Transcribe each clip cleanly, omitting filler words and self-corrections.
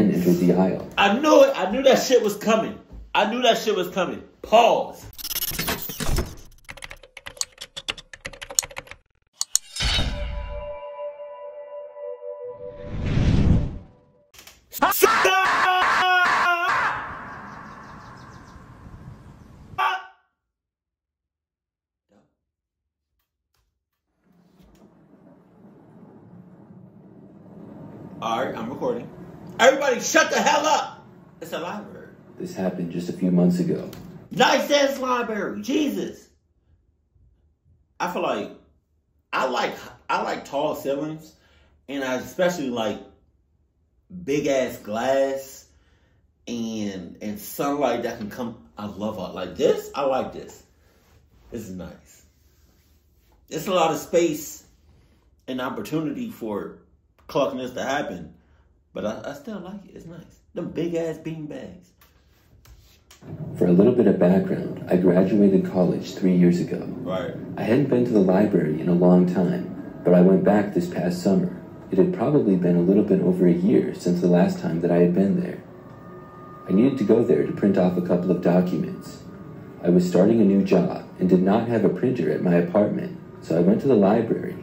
man entered the aisle. I knew it. I knew that shit was coming. I knew that shit was coming. Pause. Alright, I'm recording. Everybody shut the hell up! It's a library. This happened just a few months ago. Nice ass library. Jesus. I feel like I like tall ceilings, and I especially like big ass glass and sunlight that can come. I love it. Like this. I like this. This is nice. It's a lot of space and opportunity for cluckiness to happen, but I still like it. It's nice. Them big ass bean bags. For a little bit of background, I graduated college 3 years ago. Right. I hadn't been to the library in a long time, but I went back this past summer. It had probably been a little bit over a year since the last time that I had been there. I needed to go there to print off a couple of documents. I was starting a new job and did not have a printer at my apartment, so I went to the library.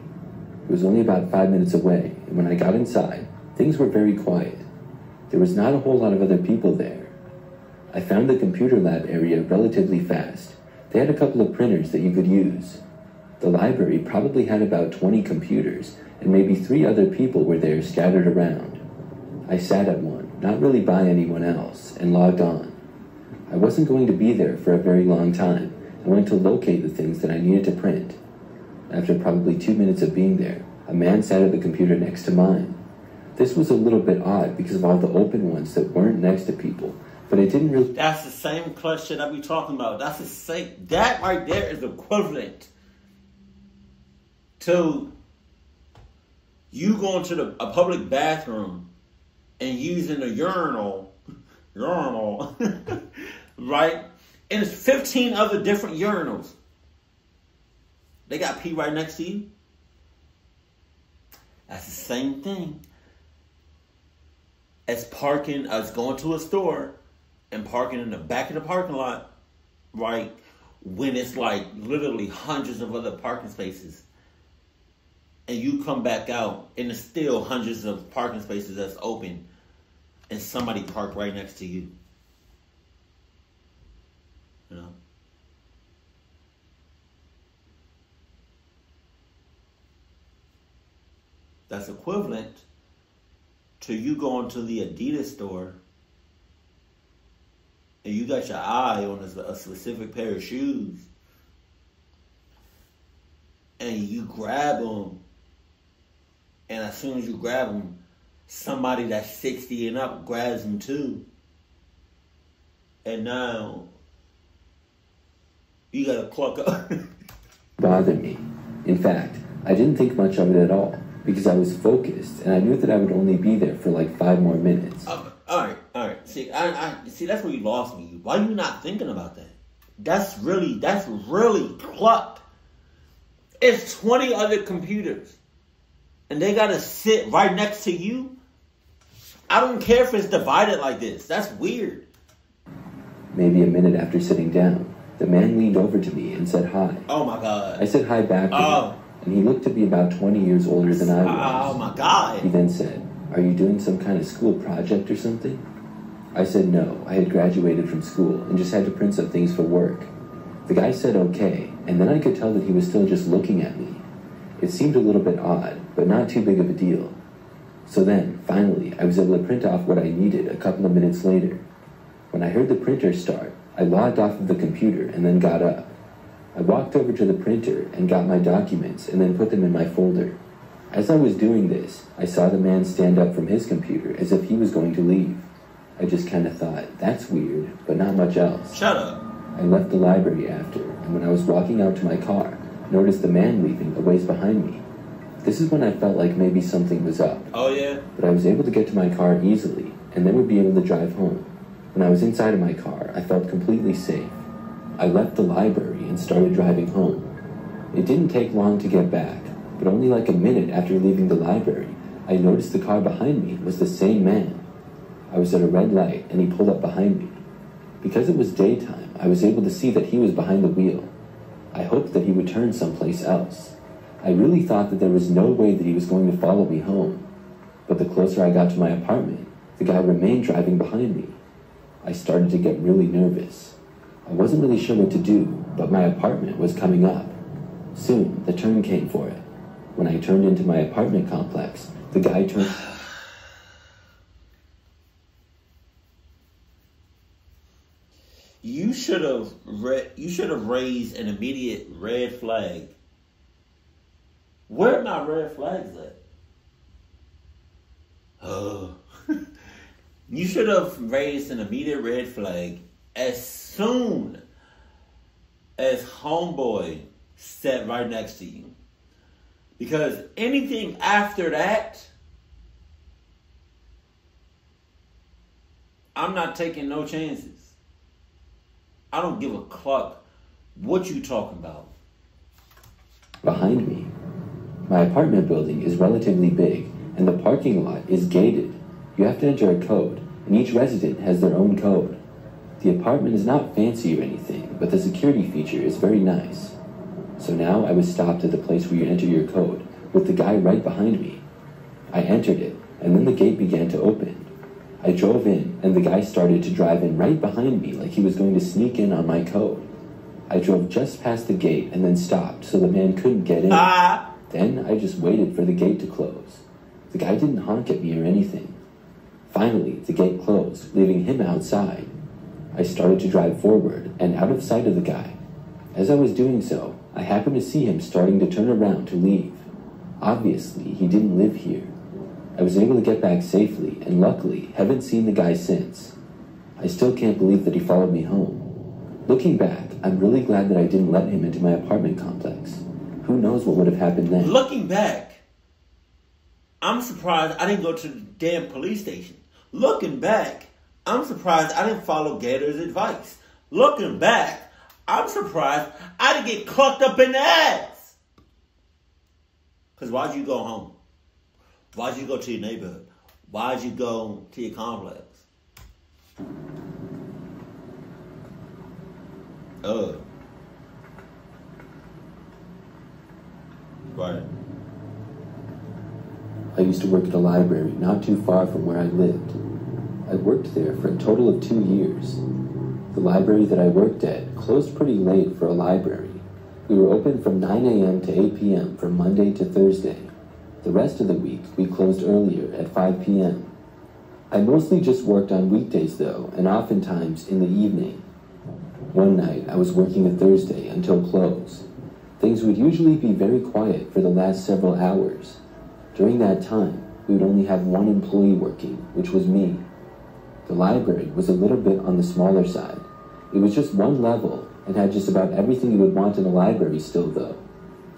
It was only about 5 minutes away, and when I got inside, things were very quiet. There was not a whole lot of other people there. I found the computer lab area relatively fast. They had a couple of printers that you could use. The library probably had about 20 computers, and maybe 3 other people were there scattered around. I sat at one, not really by anyone else, and logged on. I wasn't going to be there for a very long time. I went to locate the things that I needed to print. After probably 2 minutes of being there, a man sat at the computer next to mine. This was a little bit odd because of all the open ones that weren't next to people, but it didn't really... That's the same clutch shit I be talking about. That's the same... That right there is equivalent to you going to a public bathroom and using a urinal, right? And it's 15 other different urinals. They got pee right next to you. That's the same thing as parking, as going to a store and parking in the back of the parking lot, right? When it's like literally hundreds of other parking spaces. And you come back out and there's still hundreds of parking spaces that's open and somebody parked right next to you. You know? That's equivalent to you going to the Adidas store and you got your eye on a specific pair of shoes and you grab them, and as soon as you grab them, somebody that's 60 and up grabs them too. And now you gotta cluck up. Bothered me. In fact, I didn't think much of it at all, because I was focused, and I knew that I would only be there for like 5 more minutes. All right. See, see, that's where you lost me. Why are you not thinking about that? That's really clucked. It's 20 other computers, and they gotta sit right next to you. I don't care if it's divided like this. That's weird. Maybe a minute after sitting down, the man leaned over to me and said hi. Oh my God. I said hi back to him. And he looked to be about 20 years older than I was. Oh my God. He then said, "Are you doing some kind of school project or something?" I said no, I had graduated from school and just had to print some things for work. The guy said okay, and then I could tell that he was still just looking at me. It seemed a little bit odd, but not too big of a deal. So then, finally, I was able to print off what I needed a couple of minutes later. When I heard the printer start, I logged off of the computer and then got up. I walked over to the printer and got my documents and then put them in my folder. As I was doing this, I saw the man stand up from his computer as if he was going to leave. I just kind of thought, that's weird, but not much else. Shut up. I left the library after, and when I was walking out to my car, noticed the man leaving a ways behind me. This is when I felt like maybe something was up. Oh yeah? But I was able to get to my car easily, and then would be able to drive home. When I was inside of my car, I felt completely safe. I left the library and started driving home. It didn't take long to get back, but only like a minute after leaving the library, I noticed the car behind me was the same man. I I was at a red light and he pulled up behind me. Because it was daytime, I was able to see that he was behind the wheel. I hoped that he would turn someplace else. I really thought that there was no way that he was going to follow me home. But the closer I got to my apartment, the guy remained driving behind me. I started to get really nervous. I wasn't really sure what to do, but my apartment was coming up. Soon, the turn came for it. When I turned into my apartment complex, the guy turned... You should have raised an immediate red flag. Where are my red flags at? You should have raised an immediate red flag as soon as homeboy sat right next to you. Because anything after that, I'm not taking no chances. I don't give a cluck what you talking about. Behind me. My apartment building is relatively big, and the parking lot is gated. You have to enter a code, and each resident has their own code. The apartment is not fancy or anything, but the security feature is very nice. So now I was stopped at the place where you enter your code, with the guy right behind me. I entered it, and then the gate began to open. I drove in, and the guy started to drive in right behind me like he was going to sneak in on my code. I drove just past the gate and then stopped so the man couldn't get in. Then I just waited for the gate to close. The guy didn't honk at me or anything. Finally, the gate closed, leaving him outside. I started to drive forward and out of sight of the guy. As I was doing so, I happened to see him starting to turn around to leave. Obviously, he didn't live here. I was able to get back safely, and luckily, haven't seen the guy since. I still can't believe that he followed me home. Looking back, I'm really glad that I didn't let him into my apartment complex. Who knows what would have happened then? Looking back, I'm surprised I didn't go to the damn police station. Looking back, I'm surprised I didn't follow Gattor's advice. Looking back, I'm surprised I didn't get clucked up in the ass. Because why'd you go home? Why'd you go to your neighborhood? Why'd you go to your complex? Right. I used to work at a library not too far from where I lived. I worked there for a total of 2 years. The library that I worked at closed pretty late for a library. We were open from 9 a.m. to 8 p.m. from Monday to Thursday. The rest of the week, we closed earlier at 5 p.m. I mostly just worked on weekdays though, and oftentimes in the evening. One night, I was working a Thursday until close. Things would usually be very quiet for the last several hours. During that time, we would only have one employee working, which was me. The library was a little bit on the smaller side. It was just one level and had just about everything you would want in a library still though.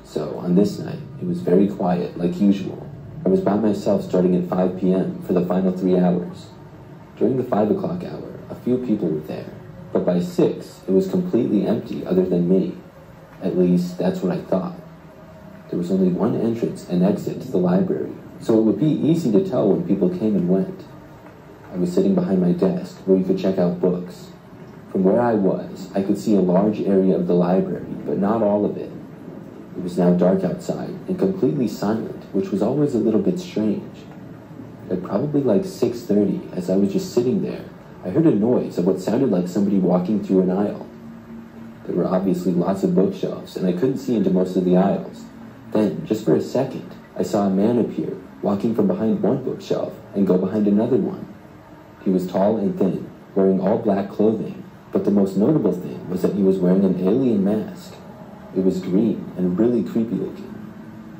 So on this night, it was very quiet like usual. I was by myself starting at 5 p.m. for the final 3 hours. During the 5 o'clock hour, a few people were there, but by 6, it was completely empty other than me. At least, that's what I thought. There was only one entrance and exit to the library, so it would be easy to tell when people came and went. I was sitting behind my desk where you could check out books. From where I was, I could see a large area of the library, but not all of it. It was now dark outside and completely silent, which was always a little bit strange. At probably like 6:30, as I was just sitting there, I heard a noise of what sounded like somebody walking through an aisle. There were obviously lots of bookshelves, and I couldn't see into most of the aisles. Then, just for a second, I saw a man appear, walking from behind one bookshelf and go behind another one. He was tall and thin, wearing all black clothing, but the most notable thing was that he was wearing an alien mask. It was green and really creepy looking.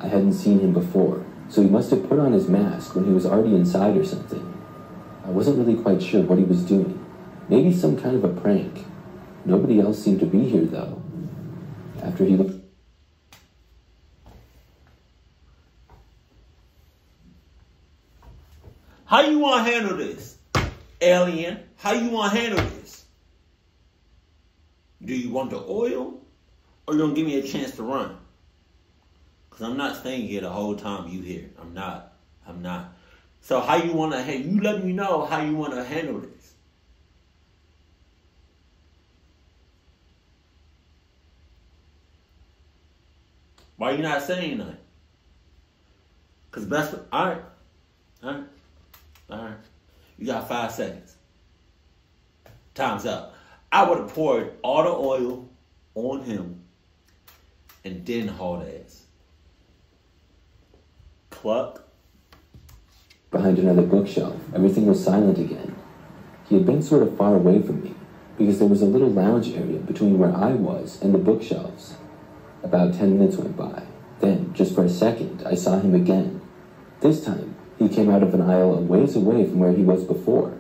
I hadn't seen him before, so he must have put on his mask when he was already inside or something. I wasn't really quite sure what he was doing. Maybe some kind of a prank. Nobody else seemed to be here, though. After he looked... How you want to handle this, alien? How you want to handle this? Do you want the oil? Or you going to give me a chance to run? Because I'm not staying here the whole time you here. I'm not. So how you want to, you let me know how you want to handle this. Why you not saying nothing? Because best, all right. You got 5 seconds. Time's up. I would have poured all the oil on him and then hauled ass. Cluck. Behind another bookshelf, everything was silent again. He had been sort of far away from me, because there was a little lounge area between where I was and the bookshelves. About 10 minutes went by. Then, just for a second, I saw him again. This time, he came out of an aisle a ways away from where he was before.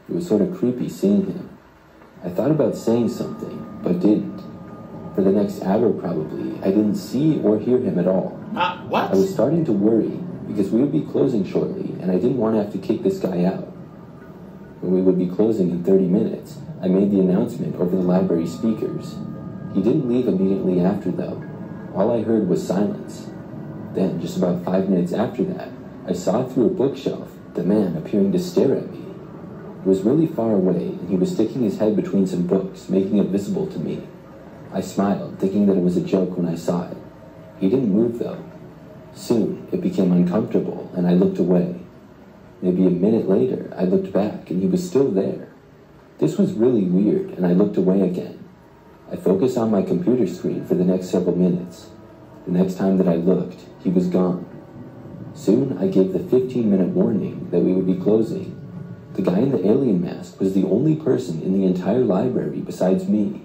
It was sort of creepy seeing him. I thought about saying something, but didn't. For the next hour, probably, I didn't see or hear him at all. What? I was starting to worry, because we would be closing shortly, and I didn't want to have to kick this guy out. When we would be closing in 30 minutes, I made the announcement over the library speakers. He didn't leave immediately after, though. All I heard was silence. Then, just about 5 minutes after that, I saw through a bookshelf the man appearing to stare at me. He was really far away, and he was sticking his head between some books, making it visible to me. I smiled, thinking that it was a joke when I saw it. He didn't move, though. Soon, it became uncomfortable, and I looked away. Maybe a minute later, I looked back, and he was still there. This was really weird, and I looked away again. I focused on my computer screen for the next several minutes. The next time that I looked, he was gone. Soon, I gave the 15-minute warning that we would be closing. The guy in the alien mask was the only person in the entire library besides me.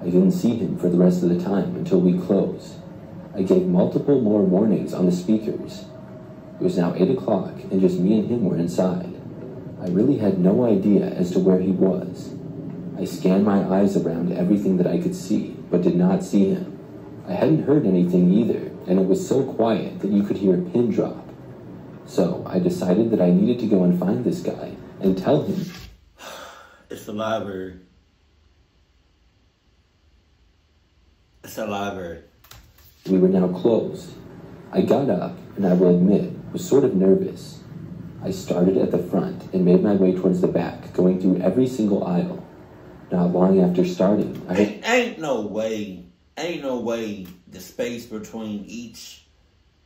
I didn't see him for the rest of the time until we closed. I gave multiple more warnings on the speakers. It was now 8 o'clock, and just me and him were inside. I really had no idea as to where he was. I scanned my eyes around everything that I could see, but did not see him. I hadn't heard anything either, and it was so quiet that you could hear a pin drop. So I decided that I needed to go and find this guy and tell him. It's the library. It's the library. We were now closed. I got up, and I will admit, was sort of nervous. I started at the front and made my way towards the back, going through every single aisle. Not long after starting, Ain't no way the space between each,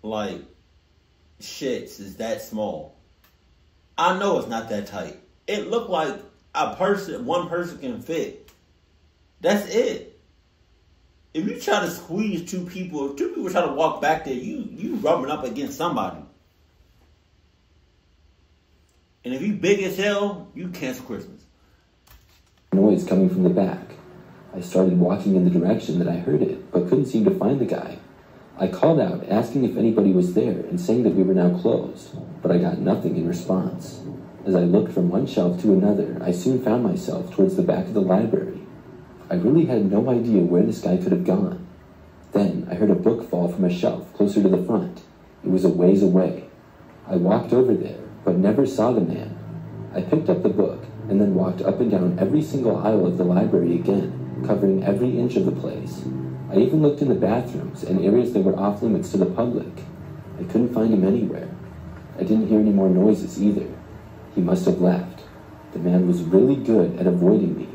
shits is that small. I know it's not that tight. It looked like one person can fit. That's it. If you try to squeeze two people, if two people try to walk back there, you rubbing up against somebody. And if you big as hell, you cancel Christmas. Noise coming from the back. I started walking in the direction that I heard it, but couldn't seem to find the guy. I called out, asking if anybody was there, and saying that we were now closed, but I got nothing in response. As I looked from one shelf to another, I soon found myself towards the back of the library. I really had no idea where this guy could have gone. Then I heard a book fall from a shelf closer to the front. It was a ways away. I walked over there, but never saw the man. I picked up the book, and then walked up and down every single aisle of the library again, covering every inch of the place. I even looked in the bathrooms and areas that were off limits to the public. I couldn't find him anywhere. I didn't hear any more noises either. He must have left. The man was really good at avoiding me.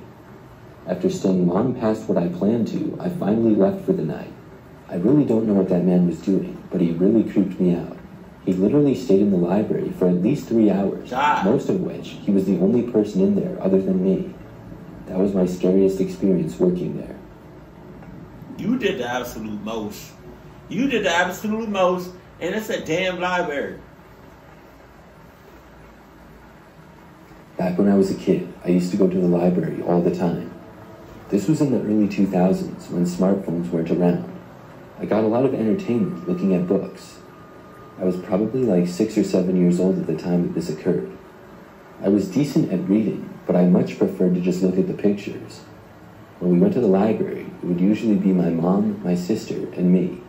After staying long past what I planned to, I finally left for the night. I really don't know what that man was doing, but he really creeped me out. He literally stayed in the library for at least 3 hours, most of which he was the only person in there other than me. That was my scariest experience working there. You did the absolute most. You did the absolute most, and it's a damn library. Back when I was a kid, I used to go to the library all the time. This was in the early 2000s when smartphones weren't around. I got a lot of entertainment looking at books. I was probably like 6 or 7 years old at the time that this occurred. I was decent at reading, but I much preferred to just look at the pictures. When we went to the library, it would usually be my mom, my sister, and me.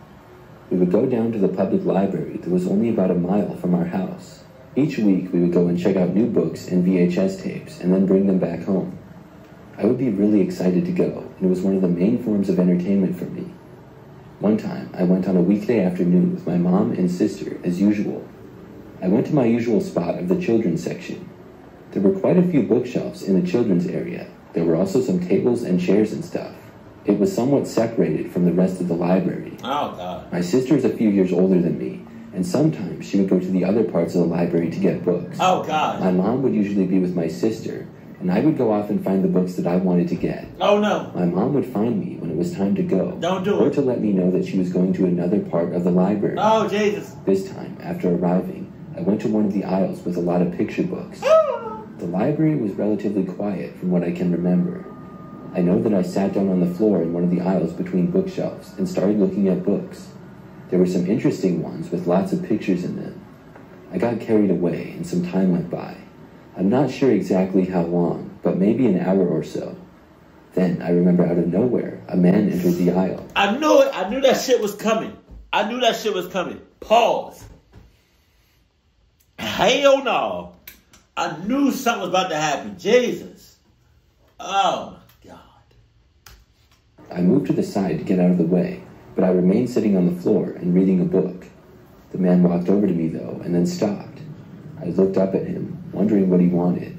We would go down to the public library that was only about a mile from our house. Each week, we would go and check out new books and VHS tapes, and then bring them back home. I would be really excited to go, and it was one of the main forms of entertainment for me. One time, I went on a weekday afternoon with my mom and sister, as usual. I went to my usual spot of the children's section. There were quite a few bookshelves in the children's area. There were also some tables and chairs and stuff. It was somewhat separated from the rest of the library. Oh, God. My sister is a few years older than me, and sometimes she would go to the other parts of the library to get books. Oh, God. My mom would usually be with my sister, and I would go off and find the books that I wanted to get. Oh, no. My mom would find me when it was time to go. Don't do or it. to let me know that she was going to another part of the library. Oh, Jesus. This time, after arriving, I went to one of the aisles with a lot of picture books. The library was relatively quiet from what I can remember. I know that I sat down on the floor in one of the aisles between bookshelves and started looking at books. There were some interesting ones with lots of pictures in them. I got carried away and some time went by. I'm not sure exactly how long, but maybe an hour or so. Then I remember out of nowhere, a man entered the aisle. I knew it. I knew that shit was coming. I knew that shit was coming. Pause. Hell no. I knew something was about to happen. Jesus. Oh, my God. I moved to the side to get out of the way, but I remained sitting on the floor and reading a book. The man walked over to me, though, and then stopped. I looked up at him, wondering what he wanted.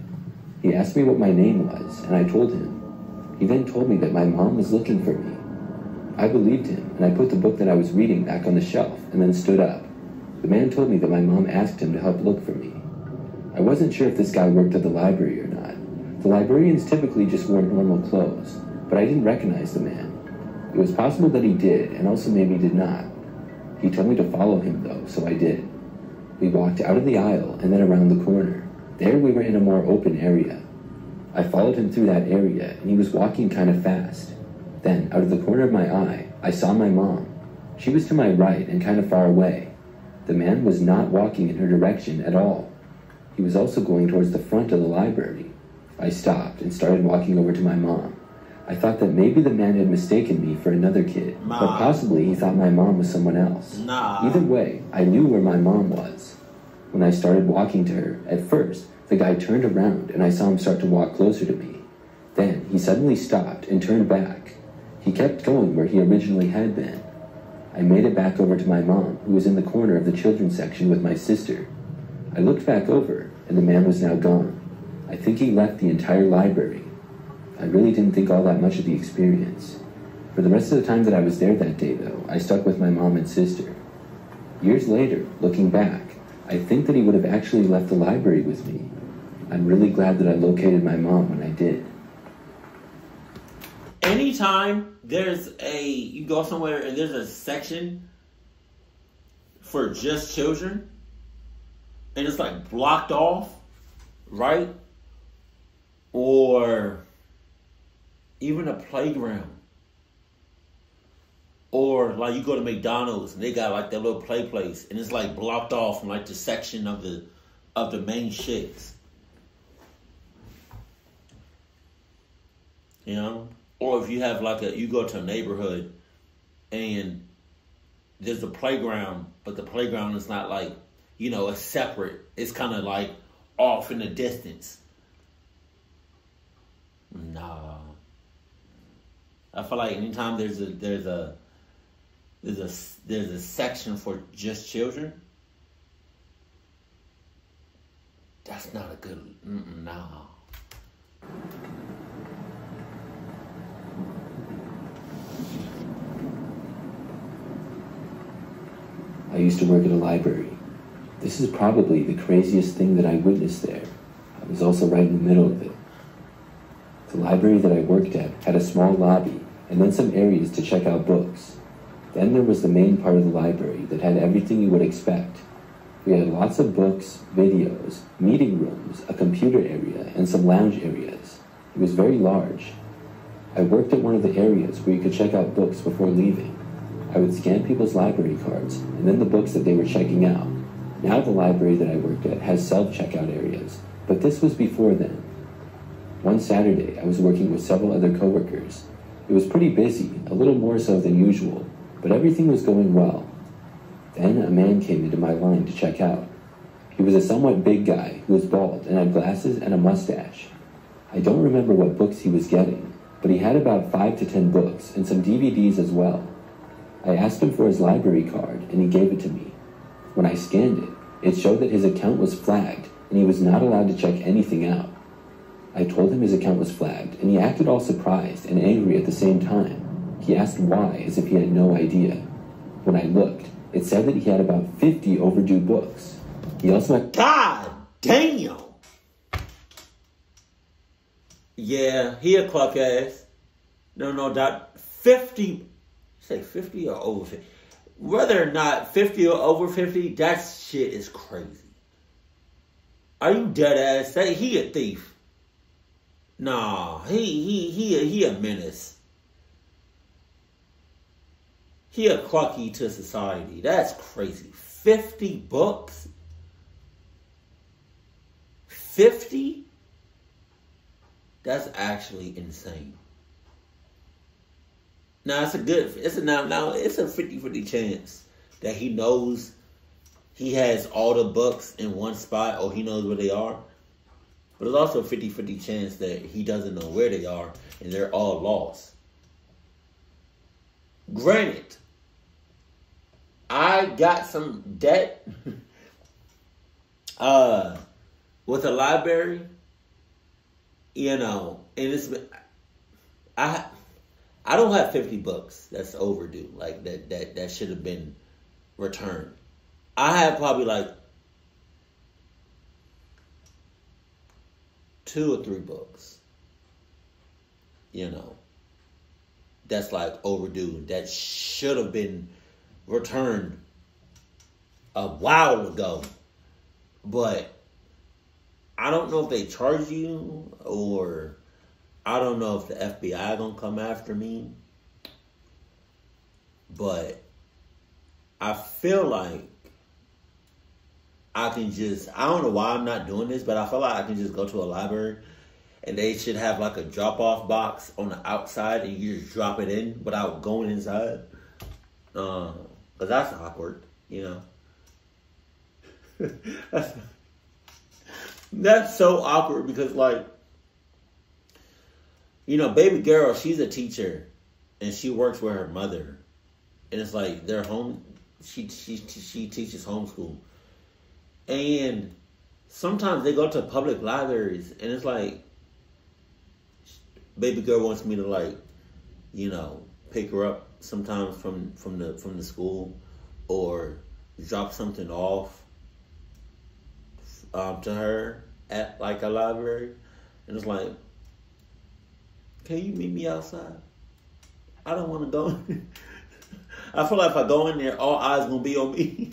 He asked me what my name was, and I told him. He then told me that my mom was looking for me. I believed him, and I put the book that I was reading back on the shelf, and then stood up. The man told me that my mom asked him to help look for me. I wasn't sure if this guy worked at the library or not. The librarians typically just wore normal clothes, but I didn't recognize the man. It was possible that he did, and also maybe did not. He told me to follow him, though, so I did. We walked out of the aisle and then around the corner. There we were in a more open area. I followed him through that area, and he was walking kind of fast. Then, out of the corner of my eye, I saw my mom. She was to my right and kind of far away. The man was not walking in her direction at all. He was also going towards the front of the library. I stopped and started walking over to my mom. I thought that maybe the man had mistaken me for another kid, but possibly he thought my mom was someone else. Either way, I knew where my mom was. When I started walking to her, at first, the guy turned around and I saw him start to walk closer to me. Then he suddenly stopped and turned back. He kept going where he originally had been. I made it back over to my mom, who was in the corner of the children's section with my sister. I looked back over, and the man was now gone. I think he left the entire library. I really didn't think all that much of the experience. For the rest of the time that I was there that day, though, I stuck with my mom and sister. Years later, looking back, I think that he would have actually left the library with me. I'm really glad that I located my mom when I did. Anytime you go somewhere and there's a section for just children, and it's like blocked off, right? Or even a playground. Or like you go to McDonald's and they got like that little play place and it's like blocked off from like the section of the main shits. You know? Or if you have like you go to a neighborhood and there's a playground, but the playground is not like, you know, it's separate. It's kind of like off in the distance. Nah. I feel like anytime there's a section for just children, that's not a good, nah. I used to work at a library. This is probably the craziest thing that I witnessed there. I was also right in the middle of it. The library that I worked at had a small lobby and then some areas to check out books. Then there was the main part of the library that had everything you would expect. We had lots of books, videos, meeting rooms, a computer area, and some lounge areas. It was very large. I worked at one of the areas where you could check out books before leaving. I would scan people's library cards and then the books that they were checking out. Now the library that I worked at has self-checkout areas, but this was before then. One Saturday, I was working with several other coworkers. It was pretty busy, a little more so than usual, but everything was going well. Then a man came into my line to check out. He was a somewhat big guy who was bald and had glasses and a mustache. I don't remember what books he was getting, but he had about 5 to 10 books and some DVDs as well. I asked him for his library card and he gave it to me. When I scanned it, It showed that his account was flagged, and he was not allowed to check anything out. I told him his account was flagged, and he acted all surprised and angry at the same time. He asked why, as if he had no idea. When I looked, it said that he had about 50 overdue books. He also had... God damn! Yeah, he a cluck ass. No doubt. 50, say 50 or over 50. Whether or not 50 or over 50, that shit is crazy. Are you dead ass? Say he a thief. Nah, he a menace. He a clucky to society. That's crazy. 50 books? 50? That's actually insane. Now it's a 50-50 chance that he knows he has all the books in one spot or he knows where they are. But it's also a 50-50 chance that he doesn't know where they are and they're all lost. Granted, I got some debt with a library, and it's been, I don't have 50 books that's overdue, like that should have been returned. I have probably like 2 or 3 books, that's like overdue, that should have been returned a while ago. But I don't know if they charge you, or I don't know if the FBI gonna come after me. But I feel like I don't know why I'm not doing this, but I feel like I can just go to a library and they should have like a drop-off box on the outside and you just drop it in without going inside. Because that's awkward, That's so awkward because, like, baby girl, she's a teacher and she works with her mother. And it's like they're home, she teaches homeschool. And sometimes they go to public libraries and it's like baby girl wants me to, like, pick her up sometimes from the school or drop something off to her at like a library, and it's like, can you meet me outside? I don't want to go. I feel like if I go in there, all eyes gonna be on me.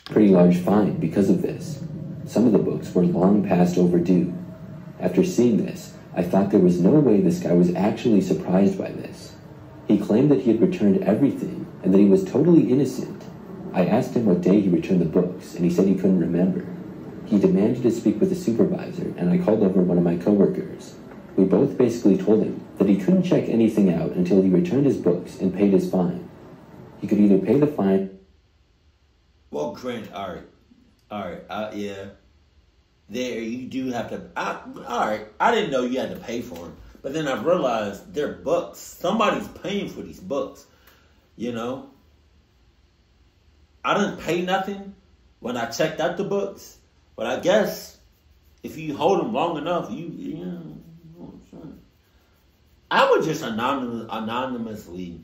Pretty large fine because of this. Some of the books were long past overdue. After seeing this, I thought there was no way this guy was actually surprised by this. He claimed that he had returned everything and that he was totally innocent. I asked him what day he returned the books, and he said he couldn't remember. He demanded to speak with the supervisor, and I called over one of my coworkers. We both basically told him that he couldn't check anything out until he returned his books and paid his fine. He could either pay the fine... Well, granted, all right, yeah. There, you do have to... all right, I didn't know you had to pay for them. But then I realized they're books. Somebody's paying for these books, I didn't pay nothing when I checked out the books. But I guess if you hold them long enough, I would just anonymously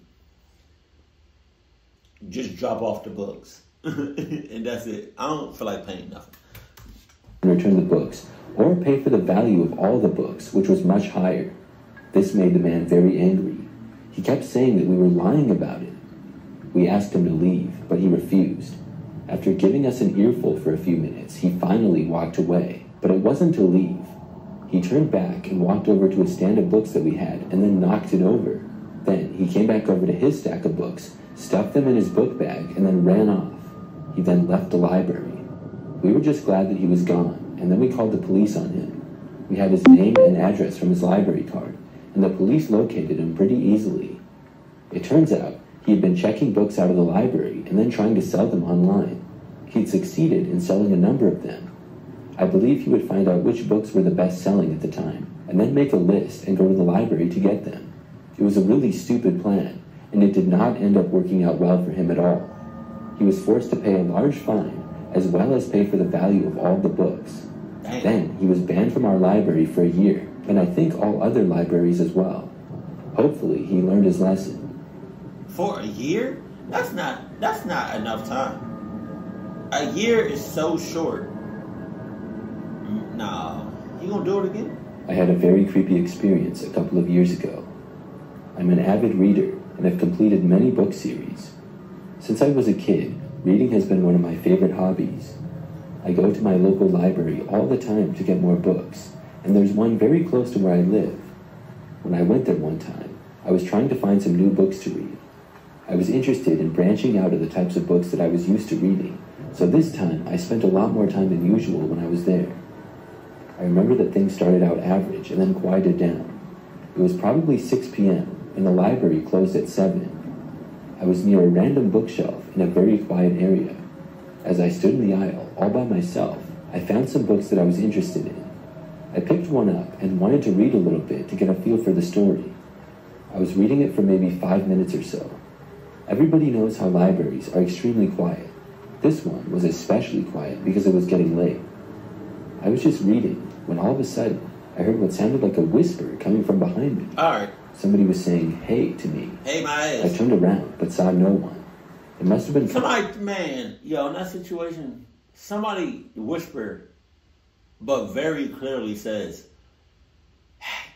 just drop off the books. And that's it. I don't feel like paying nothing. Return the books, or pay for the value of all the books, which was much higher. This made the man very angry. He kept saying that we were lying about it. We asked him to leave, but he refused. After giving us an earful for a few minutes, he finally walked away, but it wasn't to leave. He turned back and walked over to a stand of books that we had, and then knocked it over. Then he came back over to his stack of books, stuffed them in his book bag, and then ran off. He then left the library. We were just glad that he was gone, and then we called the police on him. We had his name and address from his library card, and the police located him pretty easily. It turns out he had been checking books out of the library and then trying to sell them online. He'd succeeded in selling a number of them. I believe he would find out which books were the best-selling at the time, and then make a list and go to the library to get them. It was a really stupid plan, and it did not end up working out well for him at all. He was forced to pay a large fine, as well as pay for the value of all the books. Dang. Then he was banned from our library for a year, and I think all other libraries as well. Hopefully he learned his lesson. For a year? That's not enough time. A year is so short. Nah, you gonna do it again? I had a very creepy experience a couple of years ago. I'm an avid reader and have completed many book series. Since I was a kid, reading has been one of my favorite hobbies. I go to my local library all the time to get more books, and there's one very close to where I live. When I went there one time, I was trying to find some new books to read. I was interested in branching out of the types of books that I was used to reading, so this time I spent a lot more time than usual when I was there. I remember that things started out average and then quieted down. It was probably 6 p.m., and the library closed at 7. I was near a random bookshelf in a very quiet area. As I stood in the aisle, all by myself, I found some books that I was interested in. I picked one up and wanted to read a little bit to get a feel for the story. I was reading it for maybe 5 minutes or so. Everybody knows how libraries are extremely quiet. This one was especially quiet because it was getting late. I was just reading when all of a sudden I heard what sounded like a whisper coming from behind me. Alright. Somebody was saying, "Hey," to me. Hey, my ass. I turned around but saw no one. It must have been... Somebody, man, yo, in that situation, somebody whispered, but very clearly says, "Hey."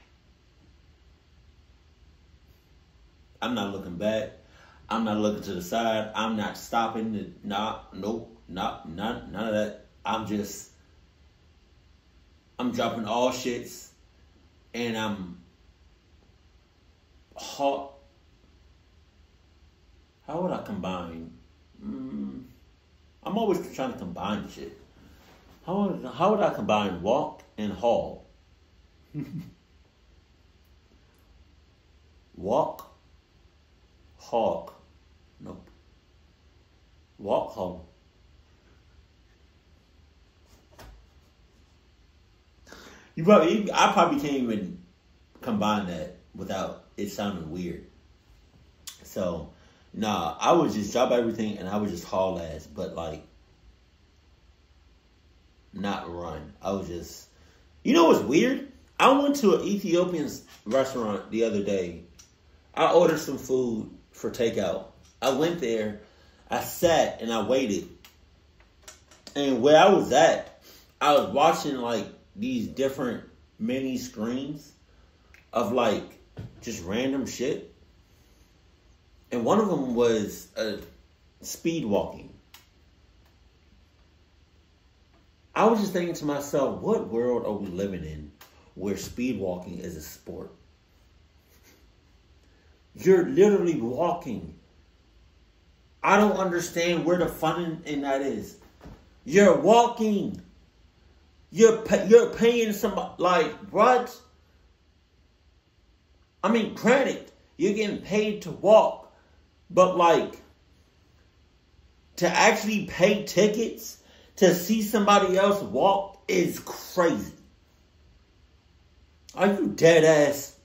I'm not looking back. I'm not looking to the side. I'm not stopping. None of that. I'm dropping all shits, and I'm hot. How would I combine? I'm always trying to combine shit. How would I combine walk and haul? Walk, hawk. Nope. Walk, haul. I probably can't even combine that without it sounding weird. So, nah, I would just drop everything and I would just haul ass, but like, not run. I was just, you know what's weird? I went to an Ethiopian restaurant the other day. I ordered some food for takeout. I went there, I sat and I waited. And where I was at, I was watching like these different mini screens of like just random shit. And one of them was speed walking. I was just thinking to myself, what world are we living in where speed walking is a sport? You're literally walking. I don't understand where the fun in that is. You're walking. You're paying somebody, like, what? I mean, granted, you're getting paid to walk, but like, to actually pay tickets to see somebody else walk is crazy. Are you dead ass?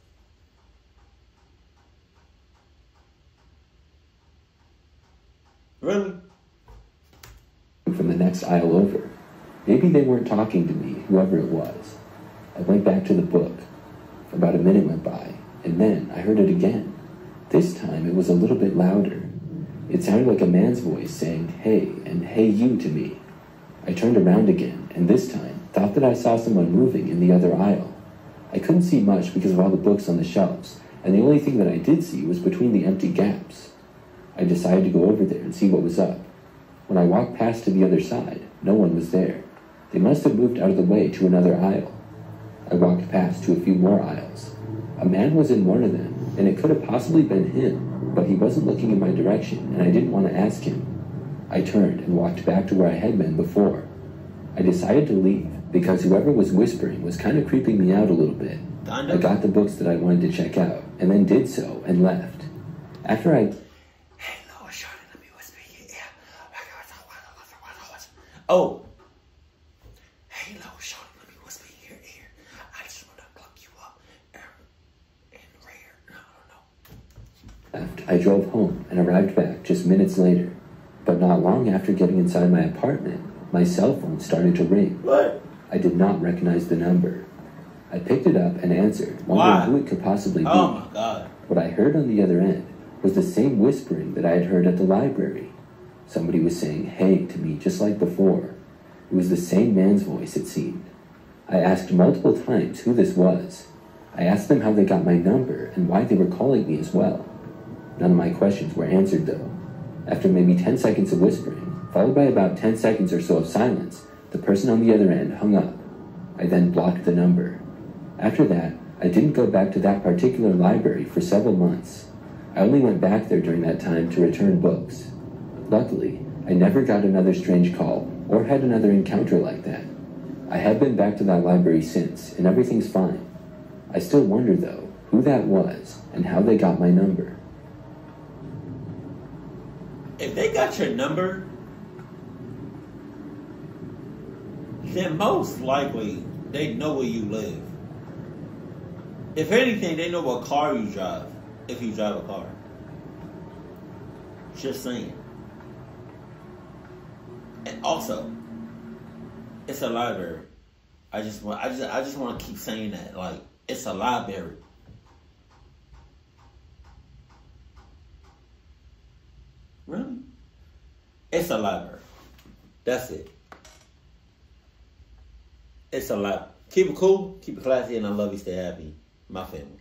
Really? From the next aisle over. Maybe they weren't talking to me, whoever it was. I went back to the book. About a minute went by, and then I heard it again. This time it was a little bit louder. It sounded like a man's voice saying, "Hey," and "Hey you" to me. I turned around again, and this time thought that I saw someone moving in the other aisle. I couldn't see much because of all the books on the shelves, and the only thing that I did see was between the empty gaps. I decided to go over there and see what was up. When I walked past to the other side, no one was there. They must have moved out of the way to another aisle. I walked past to a few more aisles. A man was in one of them, and it could have possibly been him, but he wasn't looking in my direction, and I didn't want to ask him. I turned and walked back to where I had been before. I decided to leave because whoever was whispering was kind of creeping me out a little bit. I got the books that I wanted to check out, and then did so and left. After I... Hey, Lord, Shorty, let me whisper in your ear. Oh. Hey, Lord, Shorty, let me whisper in your ear. I just want to pluck you up and rare. No. left. I drove home and arrived back just minutes later. But not long after getting inside my apartment, My cell phone started to ring. What? I did not recognize the number. I picked it up and answered, wondering who it could possibly be. Oh my God. What I heard on the other end was the same whispering that I had heard at the library. Somebody was saying, "Hey," to me just like before. It was the same man's voice, it seemed. I asked multiple times who this was. I asked them how they got my number and why they were calling me as well. None of my questions were answered though. After maybe 10 seconds of whispering, followed by about 10 seconds or so of silence, the person on the other end hung up. I then blocked the number. After that, I didn't go back to that particular library for several months. I only went back there during that time to return books. Luckily, I never got another strange call or had another encounter like that. I have been back to that library since, and everything's fine. I still wonder, though, who that was and how they got my number. If they got your number, then most likely they know where you live. If anything, they know what car you drive, if you drive a car. Just saying. And also, it's a library. I just want to keep saying that. Like, it's a library. Really? It's a library. That's it. It's a library. Keep it cool, keep it classy, and I love you. Stay happy. My family.